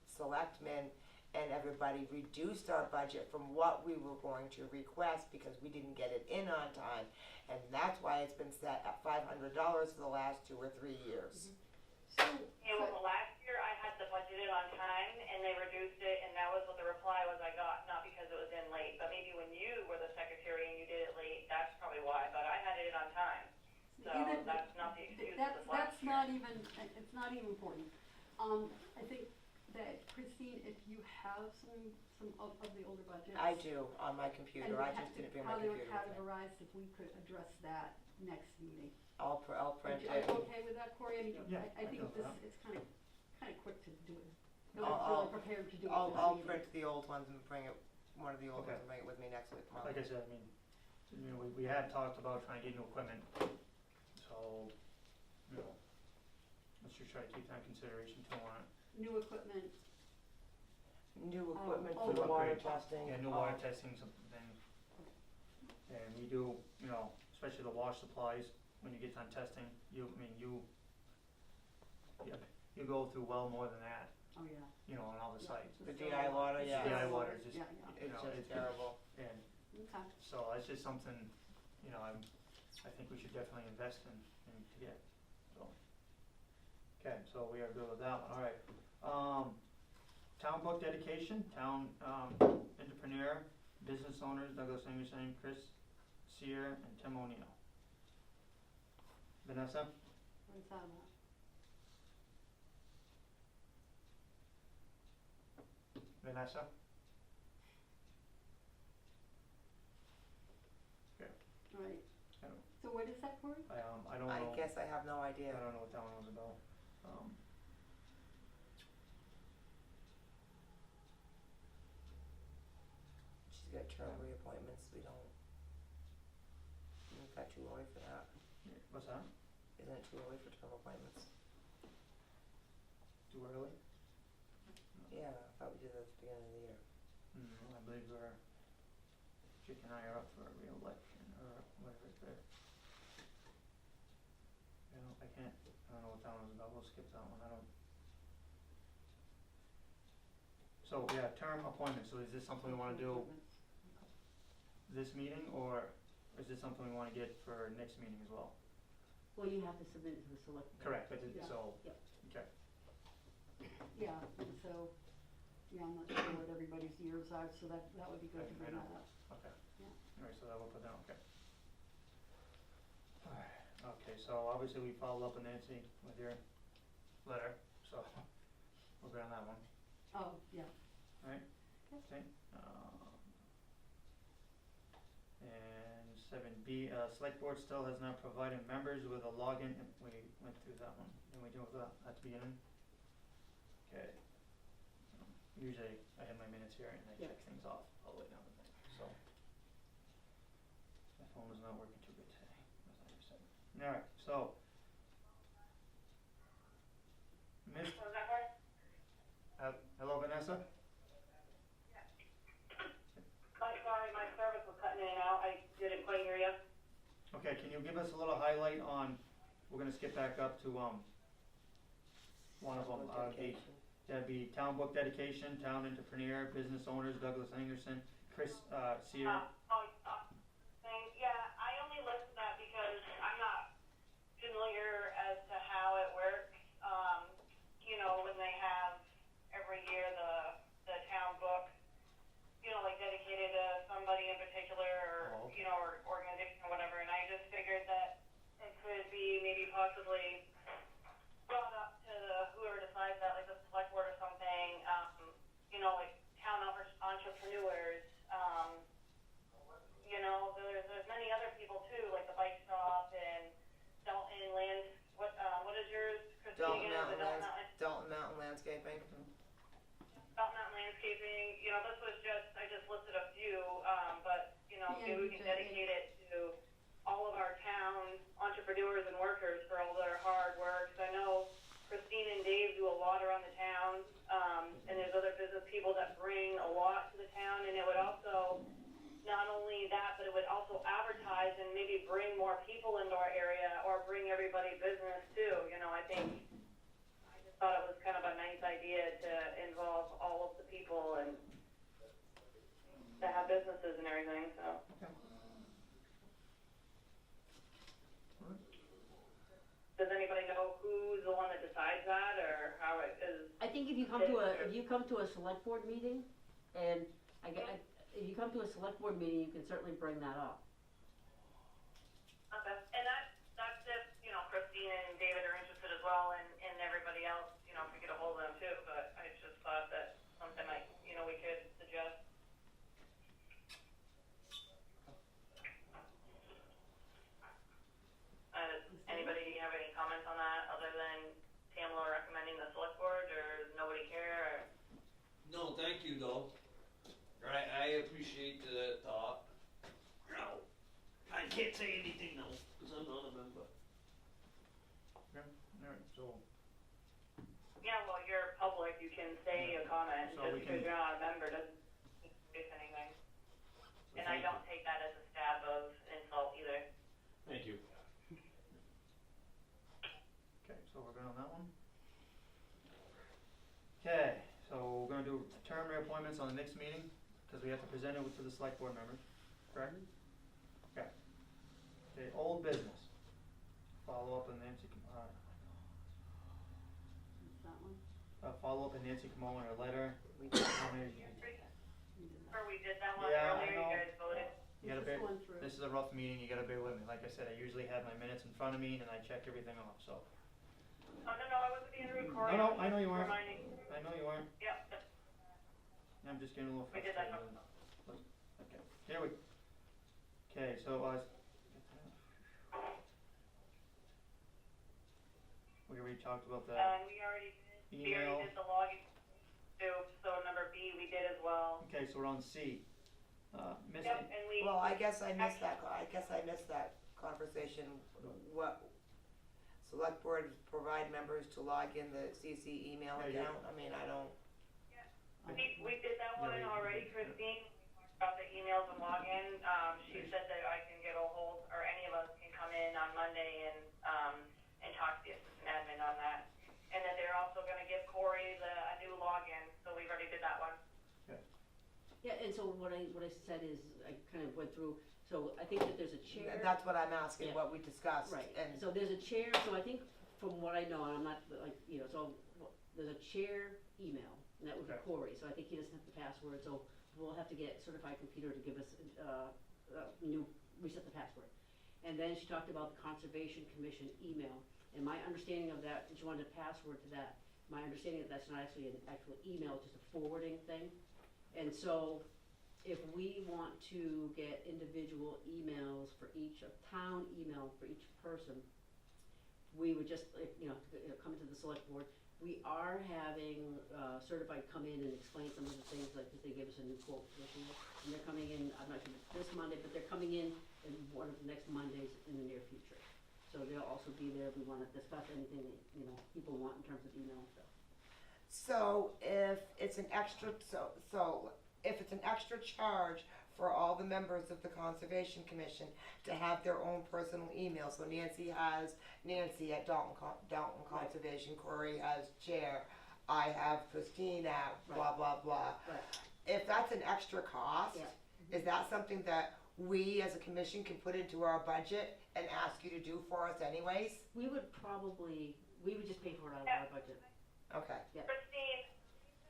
selectmen and everybody reduced our budget from what we were going to request because we didn't get it in on time, and that's why it's been set at $500 for the last 2 or 3 years. So, And well, the last year I had the budget in on time, and they reduced it, and that was what the reply was I got, not because it was in late, but maybe when you were the secretary and you did it late, that's probably why, but I had it in on time. So even- that's not the excuse of that's, this last that's year. not even, it's not even important. I think that Christine, if you have some of the older budgets. I do, on my and computer, I just didn't bring my how they were computer with me. categorized, if we could address that next meeting. I'll print Are you it. okay with that, Cory? I mean, Yeah, I I think can do this, that. it's kinda quick to do it. I'll- Nobody's I'll- really prepared to do it I'll this meeting. print the old ones and bring it, one of the old Okay. ones and bring it with me next week. like I said, I mean, you know, we had talked about trying to get new equipment, so, you know, let's just try to keep that in consideration too on it. New equipment, New equipment oh, for the water upgrade. testing. Yeah, new water testing, something, and we do, you know, especially the wash supplies, when you get done testing, you go through well more than that, oh, yeah. you know, on all the Yeah, sites. it's The still DI a lot. water, It's yeah. still a DI lot. water is just- Yeah, You It's know, just it's terrible. And yeah, okay. so it's just something, you know, I think we should definitely invest in to get, so. Okay, so we are good with that one, alright. Town book dedication, town, entrepreneur, business owners, Douglas Anderson, Chris Sear, and Tim O'Neill. Vanessa? Where's that at? Vanessa? Right. I don't- So what is that, Cory? I don't know. I guess I have no I idea. don't know what that one was about. She's got term reappointments, we don't. Isn't that too early for that? What's that? Isn't it too early for term appointments? Too early? Yeah, I thought we did that at the beginning of the year. No, I believe Chick and I are up for a re-election, or whatever it's there. I can't, I don't know what that one was about, we'll skip that one, I don't. So, yeah, term appointment, so is this something we wanna do this meeting, or is this something we wanna get for next meeting as well? Well, you have to submit it to the select board. Correct, I did, Yeah. so, Yep. okay, Yeah, and so, yeah, I'm not sure what everybody's years are, so that would be good to I bring know. that up. okay. Yeah. Alright, so that will put down, okay. Alright, okay, so obviously we followed up with Nancy with your letter, so we'll go on that one. Oh, yeah. Alright, Okay. okay, and 7B, select board still has not provided members with a login, and we went through that one, didn't we do that at the beginning? Okay, usually I have my minutes here and I Yeah. check things off all the way down the thing, so. My phone is not working too good today, as I said. Alright, so. Miss, Was that right? hello Vanessa? I'm sorry, my service was cutting in and out, I didn't quite hear you. Okay, can you give us a little highlight on, we're gonna skip back up to, one of them, Dedication. that'd be town book dedication, town entrepreneur, business owners, Douglas Anderson, Chris, Sear. Yeah, I only listed that because I'm not familiar as to how it works. You know, when they have every year the town book, you know, like dedicated to somebody in particular or, you know, or organization or whatever, and I just figured that it could be maybe possibly brought up to whoever decides that, like the select board or something, you know, like town entrepreneurs, you know, there's many other people too, like the bike shop and Dalton Land, what is yours, Christine, again? Is it Dalton Mountain Landscaping. Dalton Mountain Landscaping, you know, this was just, I just listed a few, but, you know, Yeah, maybe we can dedicate it to all of our town entrepreneurs and workers for all their hard work. 'Cause I know Christine and Dave do a lot around the town, and there's other business people that bring a lot to the town, and it would also, not only that, but it would also advertise and maybe bring more people into our area or bring everybody business too. You know, I just thought it was kind of a nice idea to involve all of the people and to have businesses and everything, so. Does anybody know who's the one that decides that, or how it is? I think if you come to a select board meeting, and if you come to a select board meeting, you can certainly bring that up. Okay, and that's if, you know, Christine and David are interested as well, and everybody else, you know, if we get a hold of them too, but I just thought that something like, you know, we could suggest. Anybody have any comments on that, other than Pamela recommending the select board, or does nobody care, or? No, thank you though. I appreciate the thought. No, I can't say anything though, because I'm not a member. Okay, alright, so, Yeah, well, you're public, you can say a comment, So just we because can- you're not a member doesn't do anything. And I don't take that as a stab of insult either. Thank you. okay, so we're good on that one? Okay, so we're gonna do term reappointments on the next meeting, because we have to present it to the select board members, correct? Okay. Okay, old business. Follow up on Nancy, That one? follow up on Nancy Camo and her letter. We did. Or we did that one Yeah, I earlier, know. you guys voted. You gotta Just bear, going through. this is a rough meeting, you gotta bear with me. Like I said, I usually have my minutes in front of me and I check everything off, so. Oh, no, I wasn't being rude, Corey. No, I know you weren't. Reminding, I know you aren't. yep, I'm just getting a little we did that. frustrated. Okay, here we, okay, so, we already talked about the And we already email. did the login too, so number B we did as well. Okay, so we're on C. Missing, Yep, and we. Well, I guess I missed that conversation. What, select board provide members to log in the CC email Yeah, account? I mean, I don't, We did that one Yeah, we- already, Christine, about the emails and login. She said that I can get a hold, or any of us can come in on Monday and talk to the assistant admin on that. And then they're also gonna give Corey a new login, so we've already did that one. Yeah, and so what I said is, I kind of went through, so I think that there's a chair. that's what I'm asking, Yeah. what we discussed. Right, And so there's a chair, so I think from what I know, and I'm not like, you know, so there's a chair email, and that would be Okay. Corey, so I think he doesn't have the password, so we'll have to get certified computer to give us, reset the password. And then she talked about the Conservation Commission email, and my understanding of that, she wanted a password to that. My understanding that that's not actually an actual email, it's just a forwarding thing. And so, if we want to get individual emails for each, a town email for each person, we would just, come into the select board. We are having certified come in and explain some of the things, like, 'cause they gave us a new quote this year. And they're coming in, I'm not sure if it's this Monday, but they're coming in one of the next Mondays in the near future. So they'll also be there if we wanna discuss anything that, people want in terms of email and stuff. so if it's an extra, so if it's an extra charge for all the members of the Conservation Commission to have their own personal email, so Nancy has Nancy at Dalton Conservation, Corey has chair, I have Christine at blah, blah, blah. Right. If that's an extra cost, Yeah. is that something that we as a commission can put into our budget and ask you to do for us anyways? We would just pay for it out of our budget. Okay. Christine,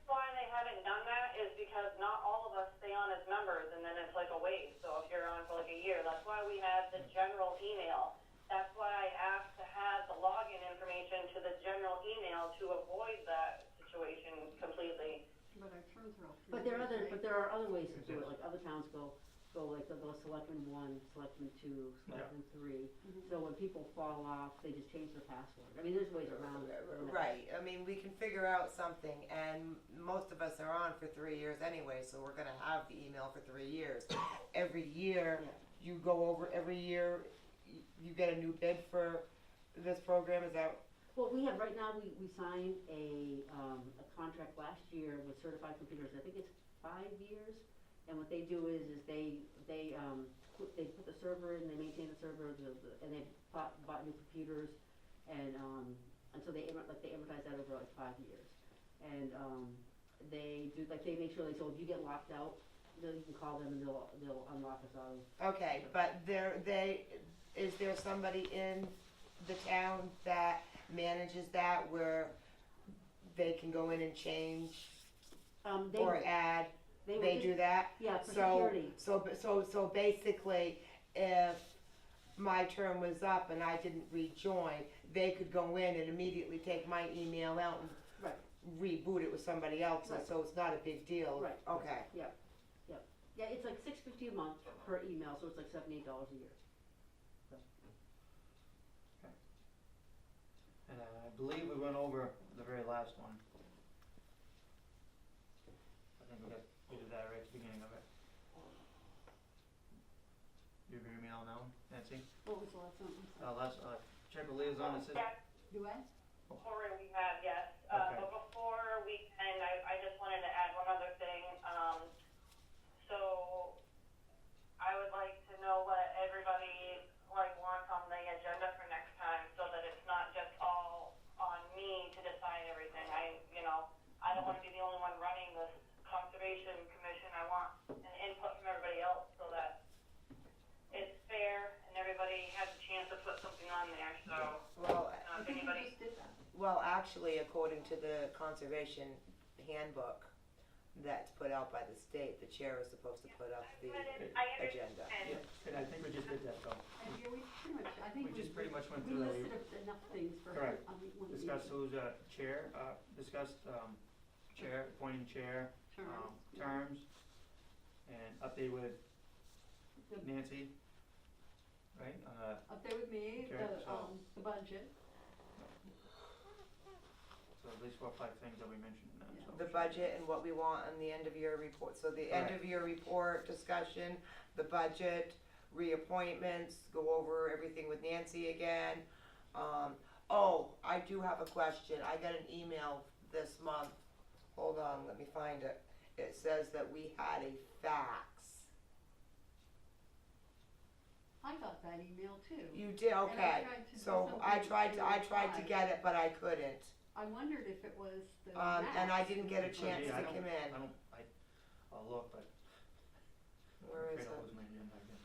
why they haven't done that is because not all of us stay on as members, and then it's like a waste. So if you're on for like a year, that's why we have the general email. That's why I asked to have the login information to the general email to avoid that situation completely. But our terms are all 3 But there are years, right? other ways to do it, like other towns go like the selectmen 1, selectmen 2, selectmen 3. Mhm. So when people fall off, they just change their password. I mean, there's ways around it. Right, I mean, we can figure out something, and most of us are on for 3 years anyway, so we're gonna have the email for 3 years. Every year, Yeah. you go over, every year, you get a new bid for this program, is that? Well, we have, right now, we signed a contract last year with Certified Computers, I think it's 5 years. And what they do is they put the server in, they maintain the server, and they bought new computers, and so they amortize that over like 5 years. And they make sure, so if you get locked out, then you can call them and they'll unlock us out. Okay, but is there somebody in the town that manages that where they can go in and change or add? They do that? Yeah, for security. So basically, if my term was up and I didn't rejoin, they could go in and immediately take my email out and Right. reboot it with somebody else's, Right. so it's not a big deal. Right. Okay. Yeah, it's like $6.50 a month per email, so it's like $78 a year. And I believe we went over the very last one. I think we did that right at the beginning of it. You have your email now, Nancy? What was the last one? I'm sorry. Check with liaison, it says, Yes, Do I? Corey, we have, yes. Okay. But before we end, I just wanted to add one other thing. So I would like to know what everybody wants on the agenda for next time, so that it's not just all on me to decide everything. I don't want to be the only one running this conservation commission. I want an input from everybody else so that it's fair and everybody has a chance to put something on there. So Well, I if think we anybody. just did that. Well, actually, according to the conservation handbook that's put out by the state, the chair is supposed to put up the I agenda. understand. and I think we just did that though. And yeah, we pretty much, I think We just pretty much went we through that. listed enough things for. Correct. When we Discussed who's chair, discussed chair, appointing chair, terms, yeah. terms, and update with The- Nancy, right? Up there with me, Okay, so- the budget. So at least 4 or 5 things that we mentioned in that. Yeah. So The budget and what we want on the end of year report. So the end of year report discussion, the budget, reappointments, go over everything with Nancy again. I do have a question. I got an email this month. Hold on, let me find it. It says that we had a fax. I got that email too. You did, And I okay. tried to do So I something tried to reply. get it, but I couldn't. I wondered if it was the. And I max. didn't get a chance yeah, to come in. I'll look, but Where I'm is afraid I'll it? lose my agenda again.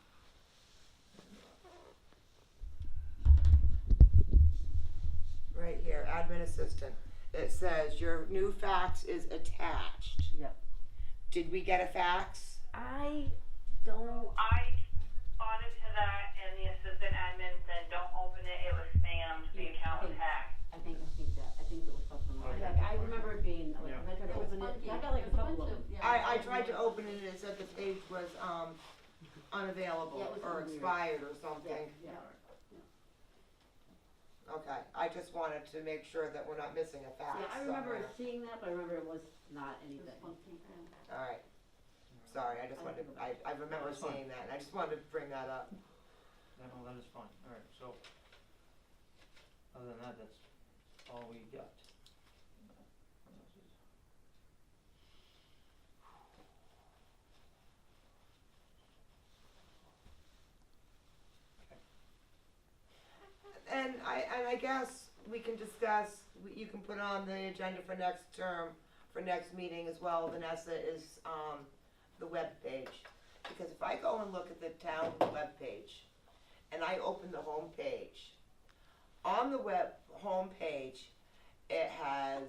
Right here, admin assistant. It says your new fax is attached. Yep. Did we get a fax? I don't. I responded to that, and the assistant admin said, "Don't open it. It was spammed. The account was hacked." I think it was something like Okay. that. I remember it being, like, Yeah. when I tried to It was open it, funky. I got like a There's couple bunch of them. yeah, I there's tried to bunch. open it and it said the page was unavailable Yeah, it was or weird. expired or something. Yeah. Okay, I just wanted to make sure that we're not missing a fax Yeah, I remember somewhere. seeing that, but I remember it was not It anything. was funky, yeah. Alright, sorry, I just wanted, I remember That's fine. seeing that and I just wanted to bring that up. That is fine, alright, so, other than that, that's all we got. What else is- I guess we can discuss, you can put on the agenda for next term, for next meeting as well, Vanessa, is, the webpage. Because if I go and look at the town webpage, and I open the home page, on the web homepage, it has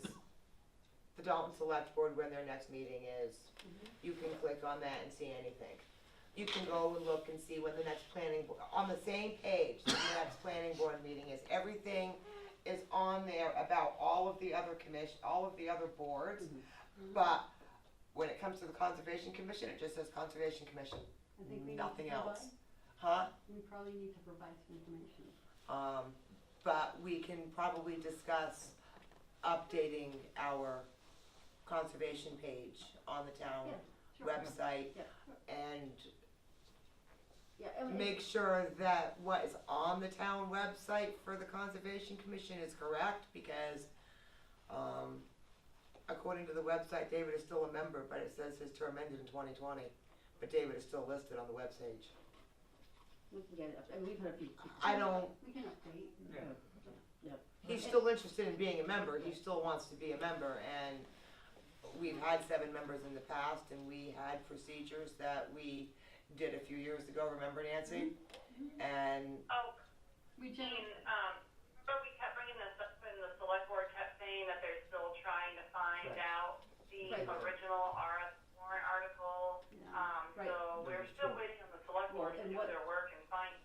the Dalton Select Board when their next meeting is. You can click on that and see anything. You can go and look and see when the next planning, on the same page, the next planning board meeting is. Everything is on there about all of the other all of the other boards. But when it comes to the Conservation Commission, it just says Conservation Commission, I think we need to nothing else. provide- Huh? We probably need to provide some information. But we can probably discuss updating our conservation page on the town Yeah, sure. website Yeah. and Yeah, and make sure that what is on the town website for the Conservation Commission is correct, because, according to the website, David is still a member, but it says his term ended in 2020, but David is still listed on the webpage. we can get it up, and we've had a few. I don't, We can update. Yeah. he's still interested in being a member, he still wants to be a member, and we've had 7 members in the past, and we had procedures that we did a few years ago, remember Nancy? And, Oh, We Dean, generally, but we kept bringing this up, and the select board kept saying that they're still trying to find Right. out the Right. original RS warrant article. Right. So we're still waiting on the select board Well, to and do what- their work and find,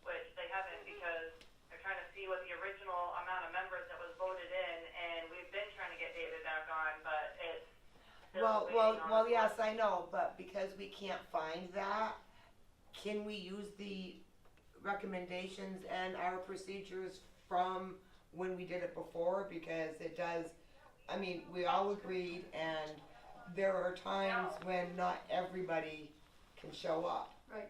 which they haven't, because they're trying to see what the original amount of members that was voted in, and we've been trying to get David back on, but it's still waiting on. well, the yes, select- I know, but because we can't find that, can we use the recommendations and our procedures from when we did it before? Because it does, I mean, we all agreed, and there are times when not everybody can show up. right,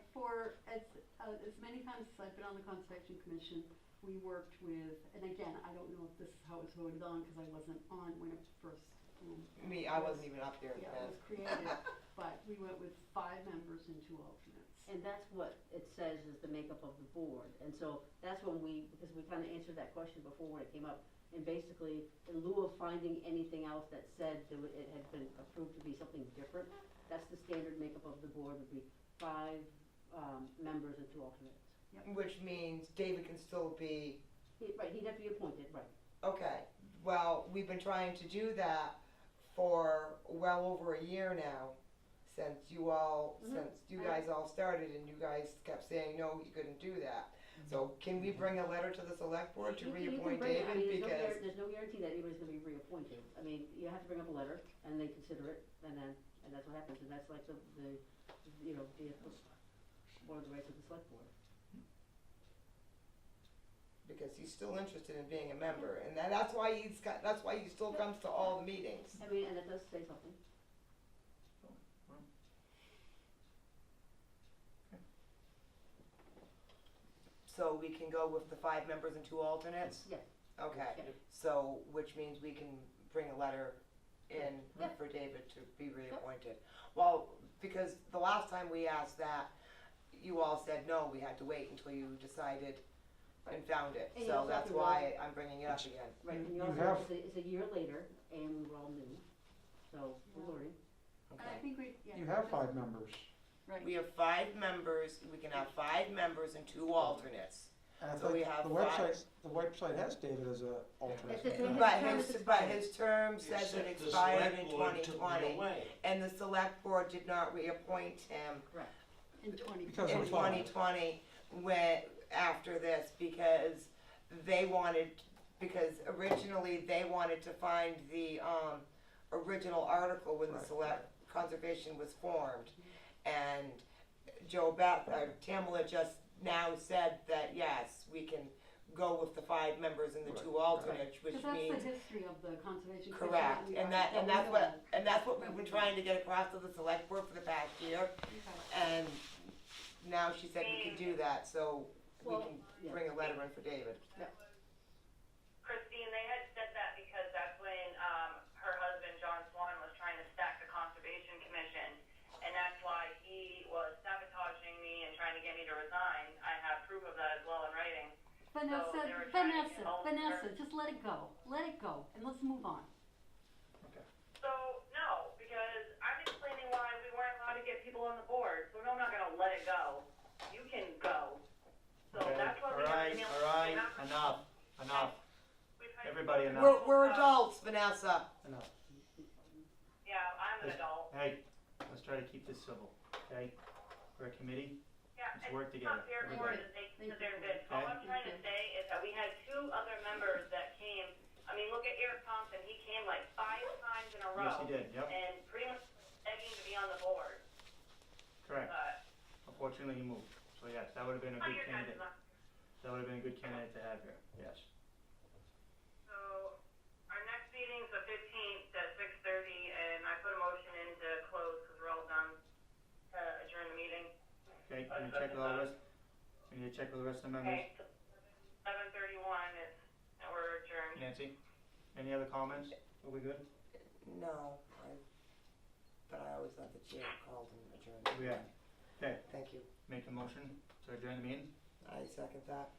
as many times as I've been on the Conservation Commission, we worked with, and again, I don't know if this is how it was voted on, because I wasn't on when it first, I wasn't even up there yeah, it then. was created, but we went with 5 members and 2 alternates. And that's what it says is the makeup of the board, and so that's when because we kinda answered that question before when it came up. And basically, in lieu of finding anything else that said that it had been approved to be something different, that's the standard makeup of the board, would be 5, members and 2 alternates. Which means David can still be, Right, he'd have to be appointed, right. okay, well, we've been trying to do that for well over a year now, since you guys all started, and you guys kept saying, no, you couldn't do that. So can we bring a letter to the select board to You can reappoint bring it. I David, mean, because, there's no guarantee that anybody's gonna be reappointed. I mean, you have to bring up a letter, and they consider it, and that's what happens, and that's like the one of the rights of the select board. because he's still interested in being a member, and that's why he still comes to all the meetings. I mean, and it does say something. So we can go with the 5 members and 2 alternates? Yes. Okay, Yeah. so, which means we can bring a letter in Yeah. for David to be reappointed. Well, because the last time we asked that, you all said no, we had to wait until you decided and found it. And you So also have that's to why I'm bringing it up again. Right, and You you also, have- it's a year later, and we're all new, so we're learning. And I Okay. think You have 5 members. Right. We have 5 members, we can have 5 members and 2 alternates. And I So we think have the 5. website has David as a alternate. It's the same- But his term says it Except the expired select in board took it 2020, away. and the select board did not reappoint him Correct. In 20. Because in of five. 2020, after this, because originally they wanted to find the, original article when the Right. select conservation was formed. And Tamala just now said that, yes, we can go with the 5 members and the Right. 2 alternates, which Because that's means. the history of the Conservation Commission. Correct, that we and are- that, and we that's know. what we've been trying to get across to the select board for the past year, Okay. and now she said we could do that, so we Well, can yeah. bring a letter in for David. Christine, they had said that because that's when, her husband, John Swan, was trying to stack the Conservation Commission, and that's why he was sabotaging me and trying to get me to resign. I have proof of that as well in writing. Vanessa, they were trying to get all the Vanessa, just let it go, and let's move on. So, no, because I'm explaining why we weren't allowed to get people on the board, so no, I'm not gonna let it go. You can go. So Okay, that's why we have to. alright, enough, We've had- everybody enough. We're adults, Vanessa. Enough. Yeah, I'm an adult. Hey, let's try to keep this civil, okay? We're a committee, Yeah, let's it's work together, not fair for everybody. her to take sit there and bitch. All I'm trying to say is that we had 2 other members that came. I mean, look at Eric Thompson. He came like 5 times in a row. Yes, he did, yep, And pretty much begging to be on the board. correct. But Unfortunately, he moved, so yes, that would've been a not good your guys' candidate. That would've been a good candidate to have here, yes. So our next meeting's the 15th at 6:30, and I put a motion in to close because we're all done to adjourn the meeting. Okay, can you check with all the rest, we need to check with the rest of the members? Okay, 7:31 is, and we're adjourned. Nancy, any other comments? Are we good? No, but I always thought the chair called and adjourned. Yeah, okay, Thank you. make a motion to adjourn the meeting, I second that.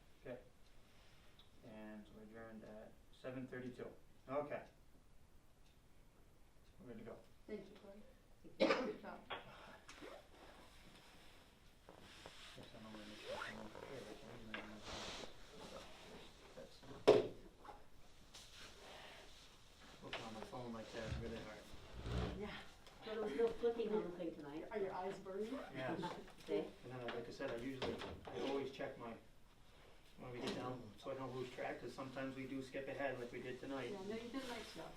and we're adjourned at 7:32, okay. We're good to go. Thank you, Cory. Good job. Yes, I'm gonna make sure I'm on here, I can email them. That's- Looking on my phone like that is really hard. Yeah, but it was no clicking on the thing tonight. Are your eyes burning? Yes. See? And then, like I said, I always check when we get down, so I don't lose track, cause sometimes we do skip ahead like we did tonight. Yeah, no, you did a nice job.